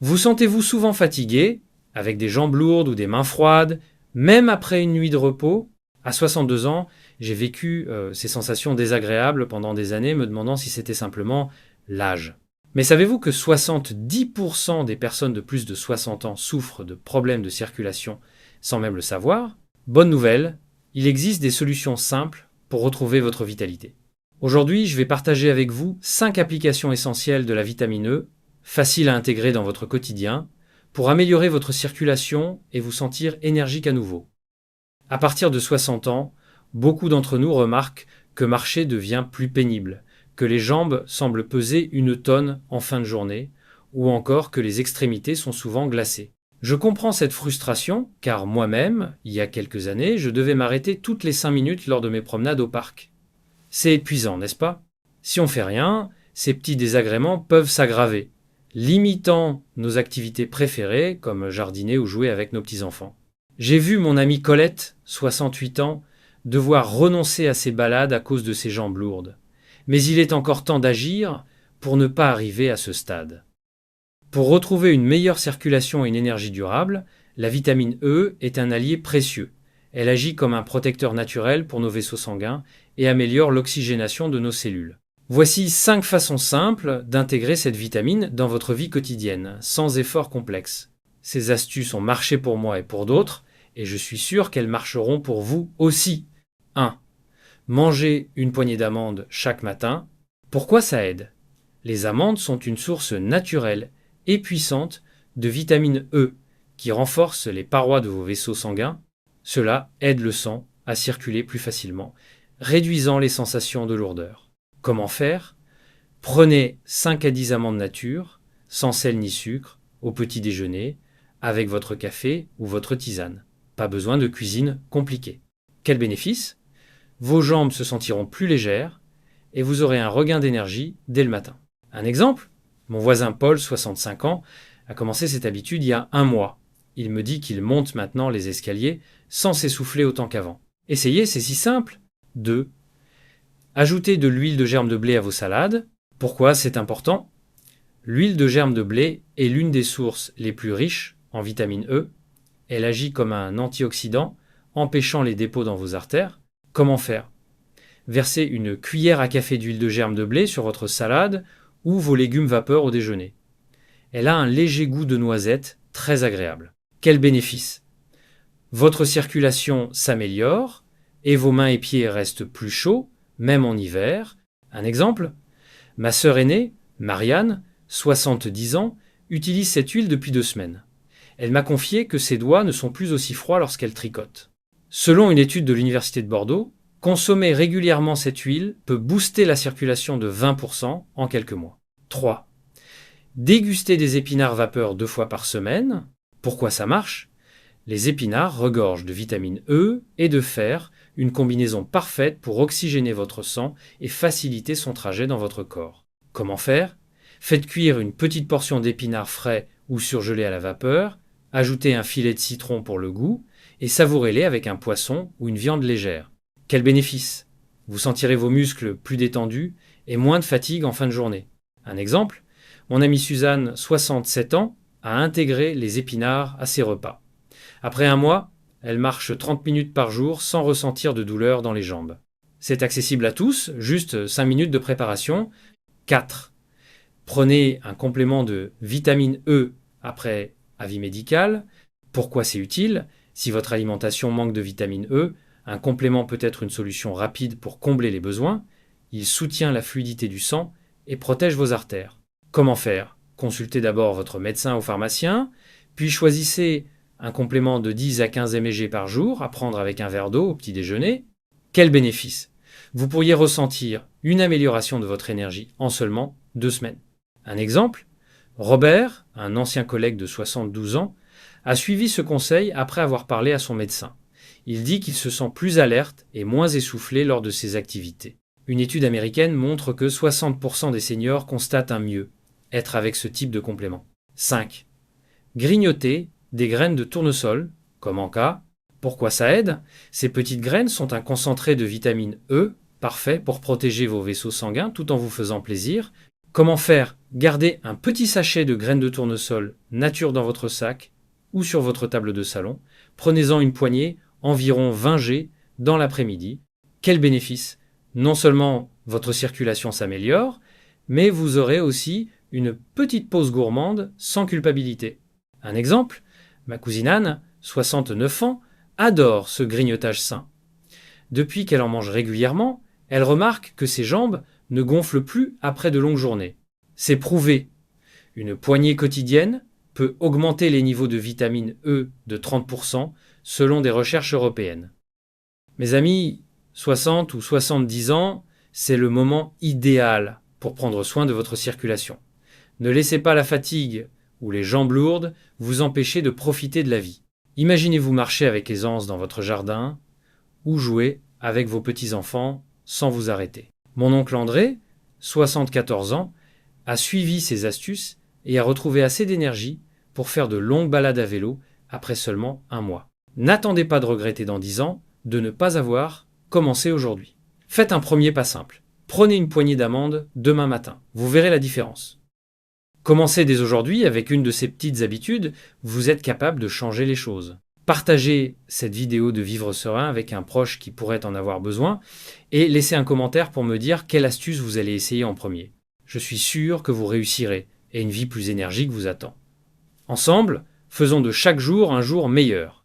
Vous sentez-vous souvent fatigué, avec des jambes lourdes ou des mains froides, même après une nuit de repos? À 62 ans, j'ai vécu ces sensations désagréables pendant des années, me demandant si c'était simplement l'âge. Mais savez-vous que 70% des personnes de plus de 60 ans souffrent de problèmes de circulation sans même le savoir? Bonne nouvelle, il existe des solutions simples pour retrouver votre vitalité. Aujourd'hui, je vais partager avec vous 5 applications essentielles de la vitamine E, faciles à intégrer dans votre quotidien, pour améliorer votre circulation et vous sentir énergique à nouveau. À partir de 60 ans, beaucoup d'entre nous remarquent que marcher devient plus pénible, que les jambes semblent peser une tonne en fin de journée, ou encore que les extrémités sont souvent glacées. Je comprends cette frustration, car moi-même, il y a quelques années, je devais m'arrêter toutes les 5 minutes lors de mes promenades au parc. C'est épuisant, n'est-ce pas? Si on fait rien, ces petits désagréments peuvent s'aggraver, limitant nos activités préférées, comme jardiner ou jouer avec nos petits-enfants. J'ai vu mon amie Colette, 68 ans, devoir renoncer à ses balades à cause de ses jambes lourdes. Mais il est encore temps d'agir pour ne pas arriver à ce stade. Pour retrouver une meilleure circulation et une énergie durable, la vitamine E est un allié précieux. Elle agit comme un protecteur naturel pour nos vaisseaux sanguins et améliore l'oxygénation de nos cellules. Voici 5 façons simples d'intégrer cette vitamine dans votre vie quotidienne, sans effort complexe. Ces astuces ont marché pour moi et pour d'autres, et je suis sûr qu'elles marcheront pour vous aussi. 1. Manger une poignée d'amandes chaque matin. Pourquoi ça aide? Les amandes sont une source naturelle et puissante de vitamine E qui renforce les parois de vos vaisseaux sanguins. Cela aide le sang à circuler plus facilement, réduisant les sensations de lourdeur. Comment faire? Prenez 5 à 10 amandes nature, sans sel ni sucre, au petit déjeuner, avec votre café ou votre tisane. Pas besoin de cuisine compliquée. Quel bénéfice? Vos jambes se sentiront plus légères et vous aurez un regain d'énergie dès le matin. Un exemple? Mon voisin Paul, 65 ans, a commencé cette habitude il y a un mois. Il me dit qu'il monte maintenant les escaliers sans s'essouffler autant qu'avant. Essayez, c'est si simple. 2. Ajoutez de l'huile de germe de blé à vos salades. Pourquoi c'est important? L'huile de germe de blé est l'une des sources les plus riches en vitamine E. Elle agit comme un antioxydant, empêchant les dépôts dans vos artères. Comment faire? Versez une cuillère à café d'huile de germe de blé sur votre salade ou vos légumes vapeur au déjeuner. Elle a un léger goût de noisette, très agréable. Quel bénéfice? Votre circulation s'améliore et vos mains et pieds restent plus chauds, même en hiver. Un exemple? Ma sœur aînée, Marianne, 70 ans, utilise cette huile depuis 2 semaines. Elle m'a confié que ses doigts ne sont plus aussi froids lorsqu'elle tricote. Selon une étude de l'Université de Bordeaux, consommer régulièrement cette huile peut booster la circulation de 20% en quelques mois. 3. Déguster des épinards vapeur 2 fois par semaine. Pourquoi ça marche? Les épinards regorgent de vitamine E et de fer, une combinaison parfaite pour oxygéner votre sang et faciliter son trajet dans votre corps. Comment faire? Faites cuire une petite portion d'épinards frais ou surgelés à la vapeur, ajoutez un filet de citron pour le goût et savourez-les avec un poisson ou une viande légère. Quel bénéfice? Vous sentirez vos muscles plus détendus et moins de fatigue en fin de journée. Un exemple? Mon amie Suzanne, 67 ans, a intégré les épinards à ses repas. Après un mois, elle marche 30 minutes par jour sans ressentir de douleur dans les jambes. C'est accessible à tous, juste 5 minutes de préparation. 4. Prenez un complément de vitamine E après avis médical. Pourquoi c'est utile? Si votre alimentation manque de vitamine E, un complément peut être une solution rapide pour combler les besoins. Il soutient la fluidité du sang et protège vos artères. Comment faire? Consultez d'abord votre médecin ou pharmacien, puis choisissez un complément de 10 à 15 mg par jour à prendre avec un verre d'eau au petit déjeuner. Quel bénéfice? Vous pourriez ressentir une amélioration de votre énergie en seulement 2 semaines. Un exemple? Robert, un ancien collègue de 72 ans, a suivi ce conseil après avoir parlé à son médecin. Il dit qu'il se sent plus alerte et moins essoufflé lors de ses activités. Une étude américaine montre que 60% des seniors constatent un mieux être avec ce type de complément. 5. Grignoter des graines de tournesol, comme en cas. Pourquoi ça aide? Ces petites graines sont un concentré de vitamine E, parfait pour protéger vos vaisseaux sanguins tout en vous faisant plaisir. Comment faire? Gardez un petit sachet de graines de tournesol nature dans votre sac ou sur votre table de salon. Prenez-en une poignée, environ 20 g, dans l'après-midi. Quel bénéfice? Non seulement votre circulation s'améliore, mais vous aurez aussi une petite pause gourmande sans culpabilité. Un exemple, ma cousine Anne, 69 ans, adore ce grignotage sain. Depuis qu'elle en mange régulièrement, elle remarque que ses jambes ne gonflent plus après de longues journées. C'est prouvé. Une poignée quotidienne peut augmenter les niveaux de vitamine E de 30% selon des recherches européennes. Mes amis, 60 ou 70 ans, c'est le moment idéal pour prendre soin de votre circulation. Ne laissez pas la fatigue ou les jambes lourdes vous empêcher de profiter de la vie. Imaginez-vous marcher avec aisance dans votre jardin ou jouer avec vos petits-enfants sans vous arrêter. Mon oncle André, 74 ans, a suivi ces astuces et a retrouvé assez d'énergie pour faire de longues balades à vélo après seulement un mois. N'attendez pas de regretter dans 10 ans de ne pas avoir commencé aujourd'hui. Faites un premier pas simple. Prenez une poignée d'amandes demain matin. Vous verrez la différence. Commencez dès aujourd'hui avec une de ces petites habitudes, vous êtes capable de changer les choses. Partagez cette vidéo de Vivre Serein avec un proche qui pourrait en avoir besoin et laissez un commentaire pour me dire quelle astuce vous allez essayer en premier. Je suis sûr que vous réussirez et une vie plus énergique vous attend. Ensemble, faisons de chaque jour un jour meilleur.